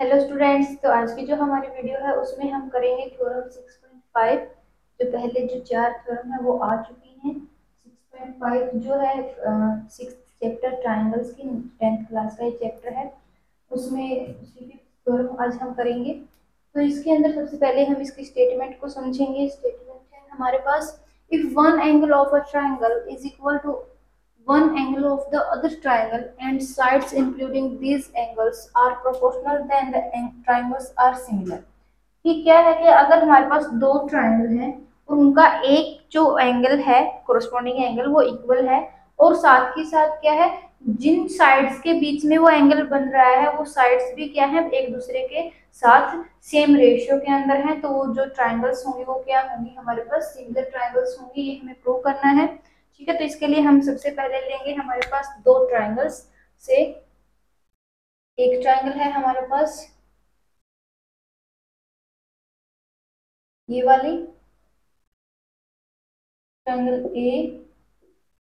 Hello students. तो आज की जो हमारी वीडियो है उसमें हम करेंगे थ्योरम 6.5। जो पहले जो 4 थ्योरम है वो आ चुकी हैं। 6.5 जो है 6th चैप्टर ट्रायंगल्स की 10th क्लास का ये चैप्टर है। उसमें उसी की थ्योरम आज हम करेंगे। तो इसके अंदर सबसे पहले हम इसकी स्टेटमेंट को समझेंगे। स्टेटमेंट है हमारे पास, if one angle of a triangle is equal to one angle of the other triangle and sides including these angles are proportional then the triangles are similar। कि क्या है कि अगर हमारे पास दो ट्रायंगल हैं और उनका एक जो एंगल है कोरस्पॉन्डिंग एंगल वो इक्वल है, और साथ ही साथ क्या है, जिन साइड्स के बीच में वो एंगल बन रहा है वो साइड्स भी क्या है, एक दूसरे के साथ सेम रेशियो के अंदर है, तो वो जो ट्रायंगल्स होंगे वो क्या होंगी, हमारे पास सिमिलर ट्रायंगल्स होंगी। ये हमें प्रूव करना है। ठीक है, तो इसके लिए हम सबसे पहले लेंगे हमारे पास दो ट्रायंगल्स से। एक ट्रायंगल है हमारे पास ये वाली ट्रायंगल ए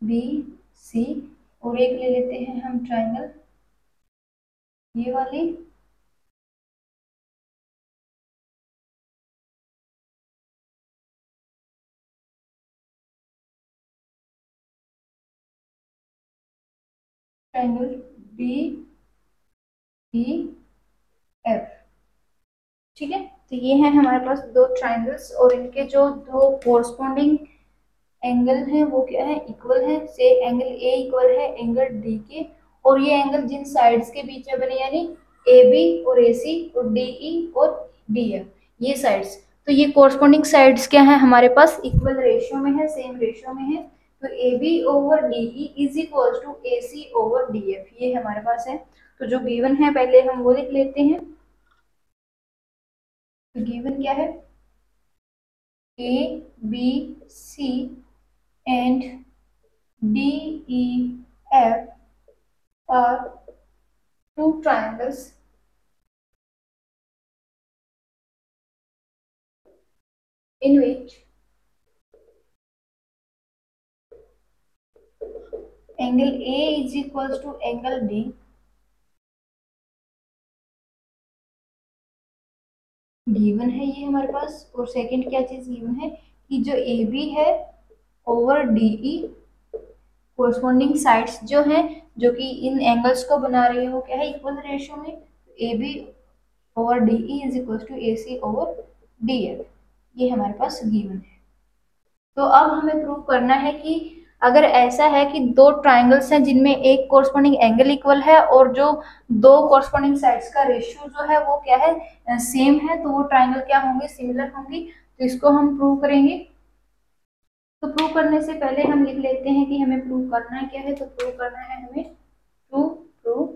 बी सी, और एक ले लेते हैं हम ट्रायंगल ये वाली ट्रायंगल बी ई एफ। ठीक है, तो ये है हमारे पास दो ट्रायंगल्स और इनके जो दो कोरस्पॉन्डिंग एंगल है वो क्या है, इक्वल है। से एंगल ए इक्वल है एंगल डी के, और ये एंगल जिन साइड्स के बीच में बने यानी ए बी और ए सी और डी ई और डी एफ, ये साइड्स, तो ये कोरस्पॉन्डिंग साइड्स क्या है हमारे पास, इक्वल रेशियो में है, सेम रेशियो में है। तो A B over D E is equal to A C over D F, ये हमारे पास है। तो जो गिवन है पहले हम वो लिख लेते हैं। तो गिवन क्या है, A B C and D E F are two triangles in which angle A is equals to angle D। Given है ये हमारे पास। और सेकंड क्या चीज गिवन है कि जो ए बी है ओवर डी ई, कोरस्पॉन्डिंग साइड्स जो हैं जो कि इन एंगल्स को बना रही है वो क्या है, इक्वल रेशियो में। A B over D E is equal to A C over D F, ये हमारे पास गिवन है। तो अब हमें प्रूव करना है कि अगर ऐसा है कि दो ट्राइंगल्स हैं जिनमें एक कोरस्पॉन्डिंग एंगल इक्वल है और जो दो कोरस्पॉन्डिंग साइड्स का रेशियो जो है वो क्या है, सेम है, तो वो ट्राइंगल क्या होंगे, सिमिलर होंगी। तो इसको हम प्रूव करेंगे। तो प्रूव करने से पहले हम लिख लेते हैं कि हमें प्रूव करना क्या है। तो प्रूव करना है हमें, प्रूव प्रूव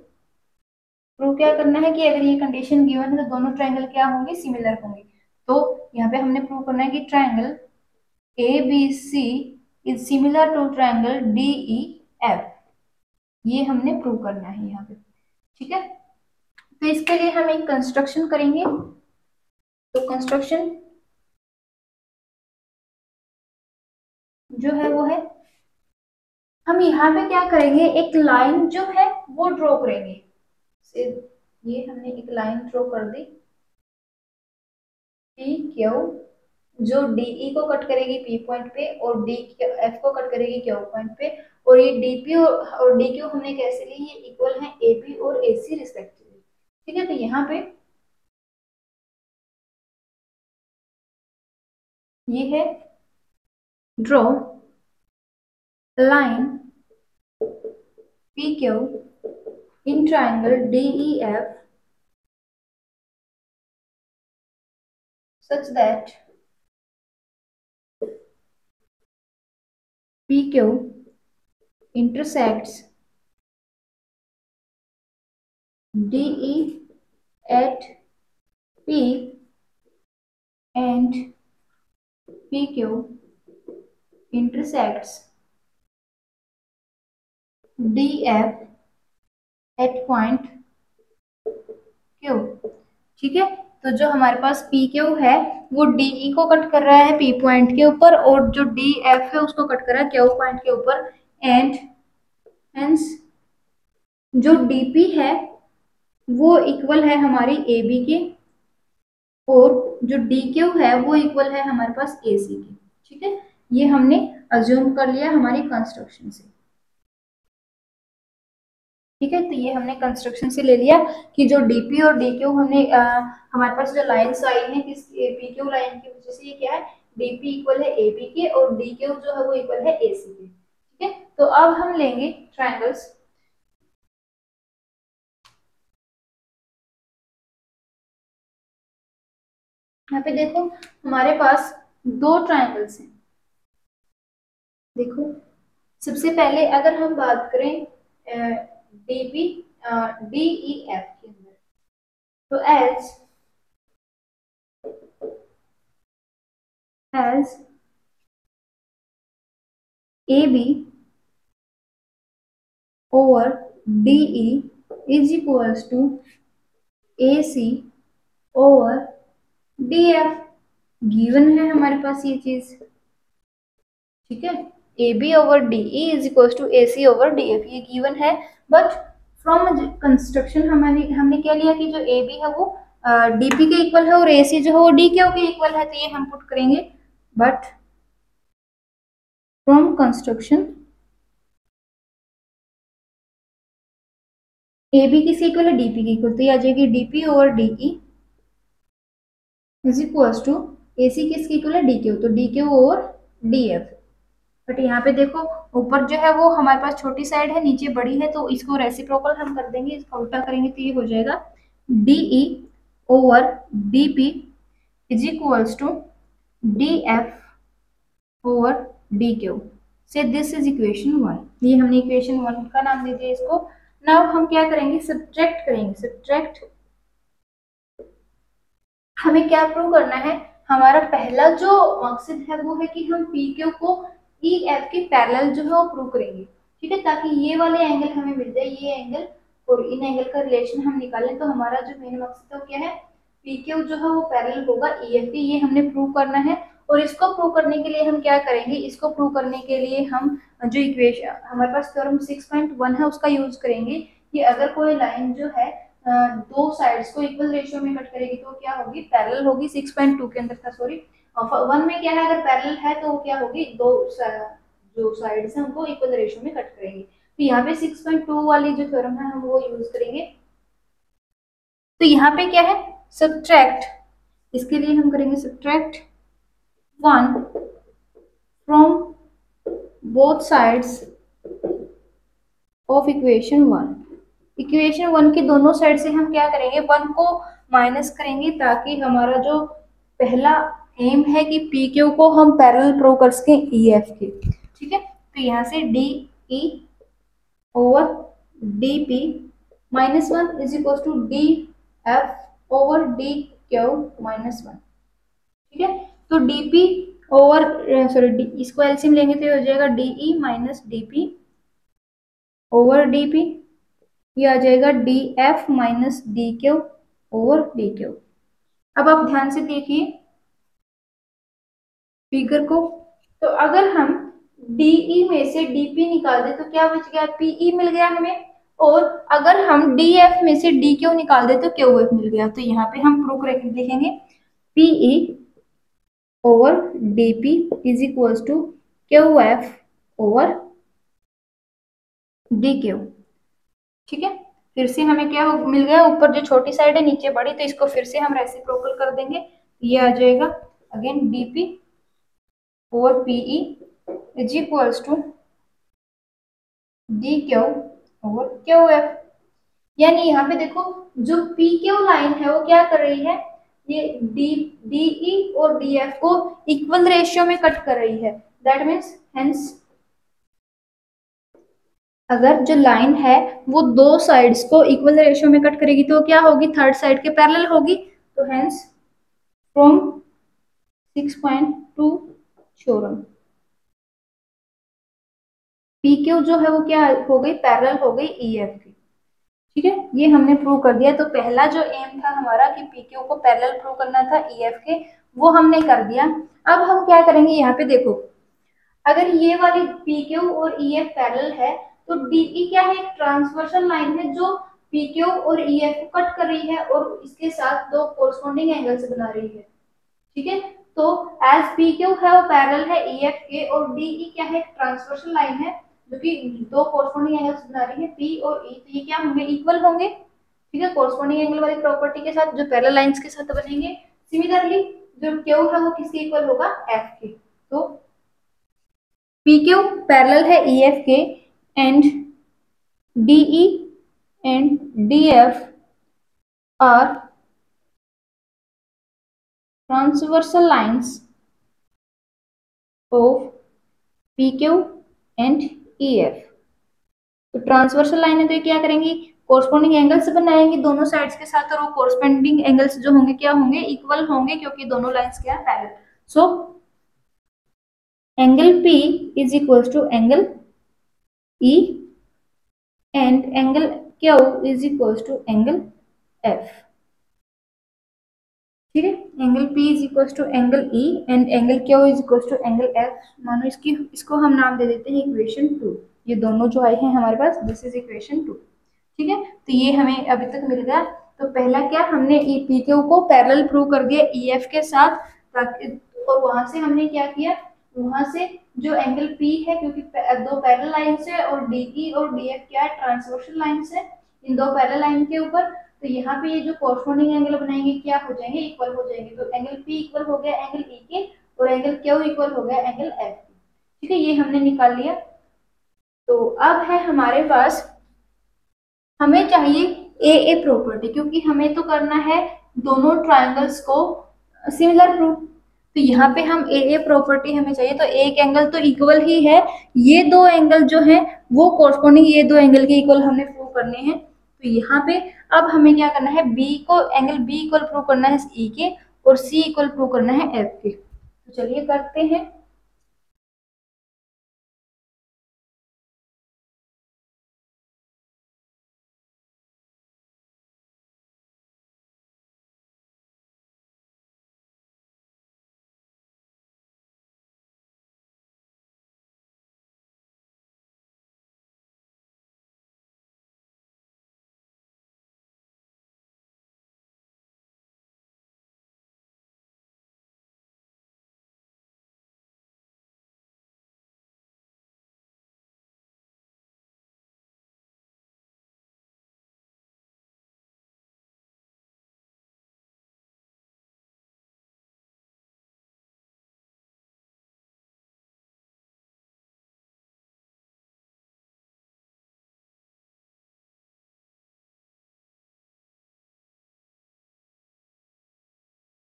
प्रूव क्या करना है कि अगर ये कंडीशन गिवन है तो दोनों ट्राइंगल क्या होंगे, सिमिलर होंगे। तो यहाँ पे हमने प्रूव करना है कि triangle ABC is similar to triangle DEF, ये हमने प्रूव करना है यहाँ पे। ठीक है, तो इसके लिए हम एक कंस्ट्रक्शन करेंगे। तो कंस्ट्रक्शन जो है वो है, हम यहाँ पे क्या करेंगे, एक लाइन जो है वो ड्रॉ करेंगे। ये हमने एक लाइन ड्रॉ कर दी, पी क्यू, जो डीई को कट करेगी पी पॉइंट पे और डी एफ को कट करेगी क्यू पॉइंट पे। और ये डीपी और डी क्यू हमने कैसे ली, ये इक्वल है एपी और एसी रिस्पेक्टिवली। ठीक है, तो यहाँ पे ये है draw line P Q in triangle DE F such that PQ intersects DE at P and PQ intersects DF at point Q। ठीक है, तो जो हमारे पास पी क्यू है वो डीई को कट कर रहा है पी पॉइंट के ऊपर, और जो डी एफ है उसको कट कर रहा है क्यू पॉइंट के ऊपर। एंड हेंस जो डीपी है वो इक्वल है हमारी ए बी के, और जो डी क्यू है वो इक्वल है हमारे पास ए सी के। ठीक है, ये हमने अज्यूम कर लिया हमारी कंस्ट्रक्शन से। ठीक है, तो ये हमने कंस्ट्रक्शन से ले लिया कि जो डीपी और डी क्यू हमने हमारे पास जो लाइन्स आई हैं किस पी क्यू लाइन की वजह से, ये क्या है, डीपी इक्वल है ए बी के और डी क्यू जो है वो इक्वल है ए सी के। ठीक है, तो अब हम लेंगे ट्रायंगल्स। यहाँ पे देखो हमारे पास दो ट्रायंगल्स हैं। देखो सबसे पहले अगर हम बात करें डीपी डी ई एफ के अंदर, तो as A B over D E is equals to A C over D F, given है हमारे पास ये चीज। ठीक है, A B over D E is equals to A C over D F, ये गिवन है। बट फ्रॉम कंस्ट्रक्शन हमने क्या लिया कि जो ए बी है वो डीपी के इक्वल है और ए सी जो है वो डी क्यू के इक्वल है, तो ये हम पुट करेंगे। But from construction A B किसके इक्वल है, डीपी के इक्वल, तो ये आ जाएगी DP over DE is equals to A C किसके इक्वल है, डी क्यू, तो D Q over D F. But यहाँ पे देखो ऊपर जो है वो हमारे पास छोटी साइड है, नीचे बड़ी है, तो इसको रेसिप्रोकल हम कर देंगे, इसका उल्टा करेंगे तो ये हो जाएगा DE over DP is equals to D F over D Q. Say this is equation 1, ये हमने इक्वेशन 1 का नाम दे दिया इसको। नाउ हम क्या करेंगे, सब्ट्रैक्ट करेंगे। सब्ट्रैक्ट हमें क्या प्रूव करना है, हमारा पहला जो मकसद है वो है कि हम पी क्यू को ई एफ के पैरेलल जो है वो प्रूव करेंगे। ठीक है, ताकि ये वाले एंगल हमें मिल जाए, ये एंगल और इन एंगल का रिलेशन हम निकालें। तो हमारा जो मेन मकसद है वो क्या है, पी क्यू जो है वो पैरेलल होगा ई एफ के, ये हमने प्रूव करना है। और इसको प्रूव करने के लिए हम क्या करेंगे, इसको प्रूव करने के लिए हम जो इक्वेशन हमारे पास थ्योरम 6.1 है उसका यूज करेंगे कि अगर कोई लाइन जो है दो साइड्स को इक्वल रेशियो में कट करेगी तो क्या होगी, पैरेलल होगी। 6.2 के अंदर था, सॉरी 1 में क्या है, अगर पैरेलल है तो क्या होगी, दो जो साइड्स हैं उनको इक्वल रेशियो में कट करेंगे। तो यहाँ पे 6.2 वाली जो थ्योरम है हम वो यूज करेंगे। तो यहाँ पे क्या है, सब्ट्रैक्ट, इसके लिए हम करेंगे subtract 1 from both sides of equation 1। Equation 1 की दोनों साइड से हम क्या करेंगे, 1 को माइनस करेंगे, ताकि हमारा जो पहला एम है कि पी क्यू को हम पैरेलल प्रूव कर सके ई एफ के। ठीक है, तो यहाँ से D E over D P minus 1 is equal to D F over D Q minus 1। ठीक है, तो डी पी ओवर सॉरी इसको एलसीएम लेंगे तो हो जाएगा D E minus D P over D P, ये आ जाएगा D F minus D Q over D Q. अब आप ध्यान से देखिए फिगर को, तो अगर हम डीई में से डीपी निकाल दे तो क्या बच गया, पीई मिल गया हमें। और अगर हम डीएफ में से डी क्यू निकाल दे तो क्यू एफ मिल गया। तो यहाँ पे हम प्रूव करके लिखेंगे PE over DP is equals to Q F over D Q. ठीक है, फिर से हमें क्या मिल गया, ऊपर जो छोटी साइड है नीचे बड़ी, तो इसको फिर से हम रेसिप्रोकल कर देंगे, ये आ जाएगा again DP over PE is equals to D Q over Q F. यानी यहाँ पे देखो जो पी क्यू लाइन है वो क्या कर रही है, ये डीई और डीएफ को इक्वल रेशियो में कट कर रही है। दैट मीन्स हेंस अगर जो लाइन है वो दो साइड्स को इक्वल रेशियो में कट करेगी तो क्या होगी, थर्ड साइड के पैरेलल होगी। तो hence from 6.2 theorem P Q जो है वो क्या हो गई, पैरेलल हो गई ई एफ की। ठीक है, ये हमने प्रूव कर दिया। तो पहला जो एम था हमारा कि पी क्यू को पैरेलल प्रूव करना था ई एफ के, वो हमने कर दिया। अब हम क्या करेंगे, यहाँ पे देखो अगर ये वाली पी क्यू और ई एफ पैरेलल है तो डीई क्या है, एक ट्रांसवर्सल लाइन है जो पी क्यू और ई एफ को कट कर रही है और इसके साथ दो कोरस्पॉन्डिंग एंगल्स बना रही है। ठीक है, तो एज पी क्यू है वो पैरेलल है ई एफ के और डी ई क्या है, ट्रांसवर्सल लाइन है जो कि दो कोरस्पॉन्डिंग एंगल्स बना रही है पी और ई, तो ये क्या होंगे, इक्वल होंगे। ठीक है, कोरस्पॉन्डिंग एंगल वाली प्रॉपर्टी के साथ जो पैरेलल लाइंस के साथ बनेंगे। सिमिलरली जो क्यू है वो किसके इक्वल होगा, एफ के। तो पी क्यू पैरेलल है ई एफ के and D E and D F R transversal lines of P Q and E F. तो ट्रांसवर्सल लाइन है तो ये क्या करेंगी, कोरस्पॉन्डिंग एंगल्स बनाएंगे दोनों साइड्स के साथ और वो कोरस्पॉन्डिंग एंगल्स जो होंगे क्या होंगे, इक्वल होंगे क्योंकि दोनों लाइंस क्या है, parallel. So angle P is equals to angle E and angle Q is equals to angle F। ठीक है, angle P is equals to angle E and angle Q is equals to angle F। मानो इसको हम नाम दे देते हैं equation 2। ये दोनों जो आए हैं हमारे पास, दिस इज इक्वेशन 2। ठीक है, तो ये हमें अभी तक मिल गया। तो पहला क्या, हमने पी क्यू को पैरेलल प्रूव कर दिया ई एफ के साथ, ताकि और वहां से हमने क्या किया, वहां से जो एंगल पी है, क्योंकि दो पैरेलल लाइंस है और डी ई और डी एफ क्या है, ट्रांसवर्सल लाइंस है इन दो पैरेलल लाइन के ऊपर, तो यहाँ पे ये जो कॉरस्पॉन्डिंग एंगल बनाएंगे क्या हो जाएंगे, इक्वल हो जाएंगे। तो एंगल पी इक्वल हो गया एंगल ई के और एंगल क्यू इक्वल हो गया एंगल एफ के। ठीक है, ये हमने निकाल लिया। तो अब है हमारे पास, हमें चाहिए ए प्रॉपर्टी, क्योंकि हमें तो करना है दोनों ट्रायंगल्स को सिमिलर प्रूफ। तो यहाँ पे हम ए प्रॉपर्टी हमें चाहिए, तो एक एंगल तो इक्वल ही है, ये दो एंगल जो है वो कोरस्पॉन्डिंग ये दो एंगल के इक्वल हमने प्रूव करने हैं। तो यहाँ पे अब हमें क्या करना है, बी को एंगल बी इक्वल प्रूव करना है ई के और सी इक्वल प्रूव करना है एफ के। तो चलिए करते हैं।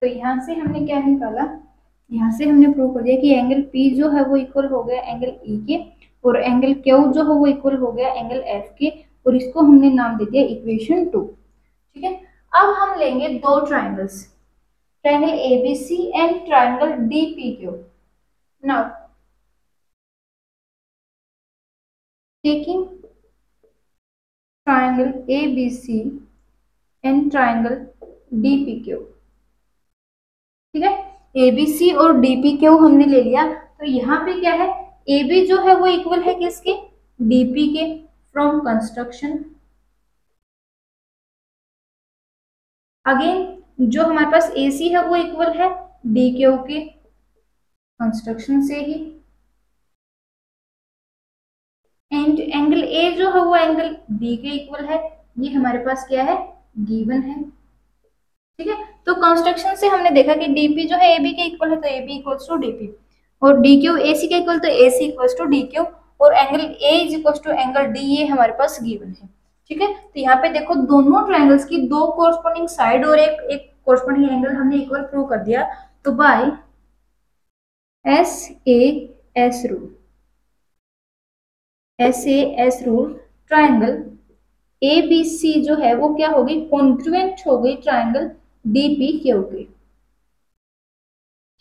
तो यहाँ से हमने क्या निकाला, यहाँ से हमने प्रूव कर दिया कि एंगल P जो है वो इक्वल हो गया एंगल E के और एंगल Q जो है वो इक्वल हो गया एंगल F के, और इसको हमने नाम दे दिया इक्वेशन 2। ठीक है, अब हम लेंगे दो triangles, triangle ABC and triangle DPQ। Now taking triangle ABC and triangle DPQ। ठीक है, एबीसी और डीपी क्यू हमने ले लिया। तो यहाँ पे क्या है, ए बी जो है वो इक्वल है किसके, डीपी के, फ्रॉम कंस्ट्रक्शन। अगेन जो हमारे पास ए सी है वो इक्वल है डी क्यू के, कंस्ट्रक्शन से ही। एंड एंगल ए जो है वो एंगल बी के इक्वल है, ये हमारे पास क्या है, गिवन है। ठीक है, तो कंस्ट्रक्शन से हमने देखा कि डीपी जो है एबी के इक्वल है, तो एबी इक्वल्स टू डीपी, और डी क्यू ए सी के इक्वल, तो A C equals to D Q, और angle A is equals to angle D, ये हमारे पास गिवन है। ठीक है, तो यहाँ पे देखो दोनों ट्रायंगल्स की दो कोरस्पॉन्डिंग साइड और एक कोरस्पॉन्डिंग एंगल हमने इक्वल प्रूव कर दिया। तो by SAS rule, SAS rule triangle ABC जो है वो क्या होगी, कॉन्ग्रुएंट हो गई ट्रायंगल DPQ के।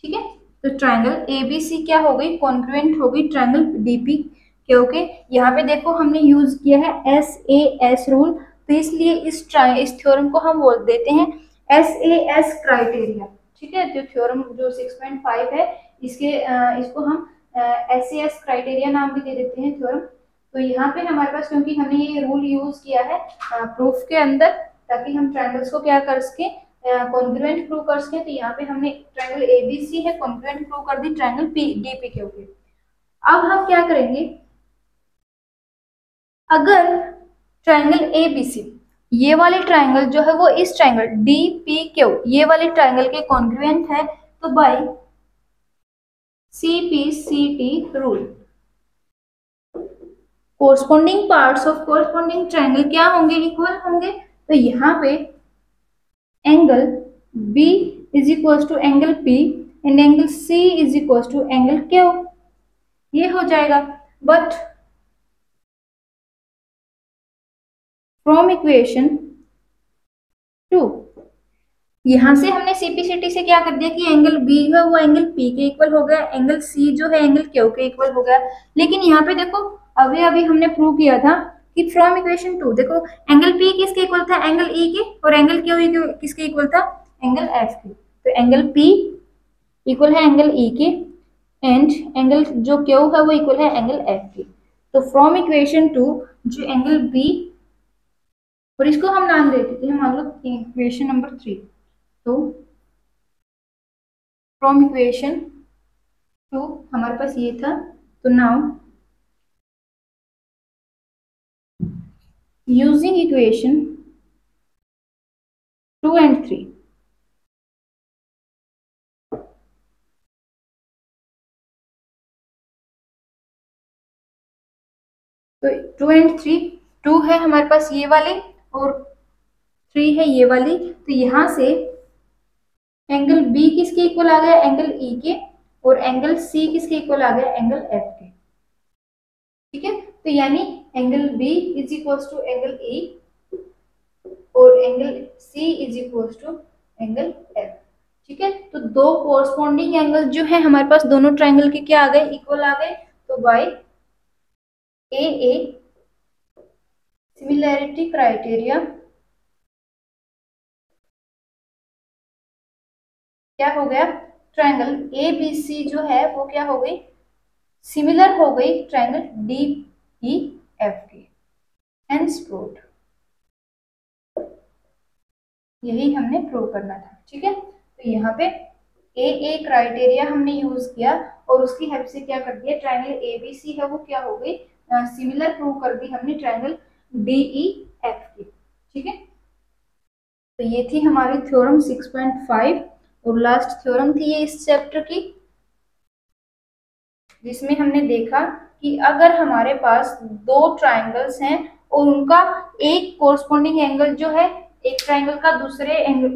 ठीक है, तो ट्रायंगल ABC क्या हो गई, कॉन्ग्रुएंट हो गई ट्रायंगल DPQ के। यहाँ पे देखो हमने यूज किया है SAS रूल, तो इसलिए इस थ्योरम को हम बोल देते हैं SAS क्राइटेरिया। ठीक है, जो थ्योरम जो 6.5 है इसको हम SAS क्राइटेरिया नाम भी दे देते हैं थ्योरम। तो यहाँ पे हमारे पास, क्योंकि हमने ये रूल यूज किया है प्रूफ के अंदर, ताकि हम ट्रायंगल्स को क्या कर सके, कॉन्ग्रुएंट प्रूव कर सके, तो यहाँ पे हमने ट्रायंगल एबीसी है कॉन्ग्रुएंट प्रूव कर दी ट्रायंगल डीपीक्यू के। अब हम क्या करेंगे, अगर ट्रायंगल एबीसी, ये वाले ट्रायंगल जो है वो इस ट्रायंगल डीपीक्यू ये वाले ट्रायंगल के कॉन्ग्रुएंट है, तो by CPCT rule corresponding parts of corresponding triangle क्या होंगे, इक्वल होंगे। तो यहाँ पे angle B is equal to angle P and angle C is equal to angle Q, ये हो जाएगा। बट फ्रॉम इक्वेशन 2, यहां से हमने सीपीसीटी से क्या कर दिया कि एंगल बी है वो एंगल पी के इक्वल हो गया, एंगल सी जो है एंगल क्यू के इक्वल हो गया। लेकिन यहाँ पे देखो अभी अभी हमने प्रूव किया था कि फ्रॉम इक्वेशन 2 देखो एंगल पी किसके इक्वल था, एंगल ई के, और एंगल क्यू किसके इक्वल था, एंगल एफ के। तो एंगल पी इक्वल है एंगल ई के एंड एंगल जो क्यू है वो इक्वल है एंगल एफ के। तो फ्रॉम इक्वेशन 2 जो एंगल बी, और इसको हम नाम दे देते हैं मान लो इक्वेशन नंबर 3। तो फ्रॉम इक्वेशन 2 हमारे पास ये था, तो नाउ यूजिंग इक्वेशन 2 and 3, तो 2 and 3, 2 है हमारे पास ये वाली और 3 है ये वाली। तो यहां से एंगल बी किसके इक्वल आ गया, एंगल ई के, और एंगल सी किसके इक्वल आ गया, एंगल एफ के। ठीक है, तो यानी angle B is equal to angle E और angle C is equal to angle F. ठीक है, तो दो कोरस्पोंडिंग एंगल जो है हमारे पास दोनों ट्रायंगल के क्या आ गए, इक्वल आ गए। तो बाय ए सिमिलैरिटी क्राइटेरिया क्या हो गया, ट्रायंगल ए बी सी जो है वो क्या हो गई, सिमिलर हो गई ट्रायंगल डी ई एफ के। हेंस प्रूव्ड, यही हमने प्रूव करना था। ठीक है, तो यहाँ पे ए क्राइटेरिया हमने यूज किया और उसकी हेल्प से क्या कर दिया, ट्रायंगल ए बी सी है वो क्या हो गई, सिमिलर प्रूव कर दी हमने ट्रायंगल डी ई एफ की। ठीक है, तो ये थी हमारी थ्योरम 6.5 और लास्ट थ्योरम थी ये इस चैप्टर की, जिसमें हमने देखा कि अगर हमारे पास दो ट्रायंगल्स हैं और उनका एक कोरस्पोंडिंग एंगल जो है एक ट्रायंगल का दूसरे angle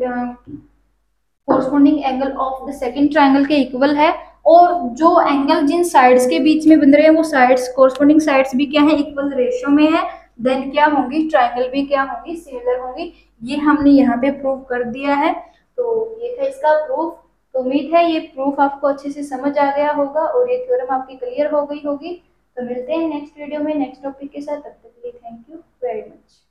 corresponding angle of the second triangle के इक्वल है, और जो एंगल जिन साइड्स के बीच में बन रहे हैं वो साइड्स कोरस्पोंडिंग साइड्स भी क्या है, इक्वल रेशियो में है, देन क्या होंगी, ट्रायंगल भी क्या होंगी, सिमिलर होंगी। ये हमने यहाँ पे प्रूव कर दिया है। तो ये था इसका प्रूफ। तो उम्मीद है ये प्रूफ आपको अच्छे से समझ आ गया होगा और ये थ्योरम आपकी क्लियर हो गई होगी। तो मिलते हैं नेक्स्ट वीडियो में नेक्स्ट टॉपिक के साथ, तब तक के लिए थैंक यू वेरी मच।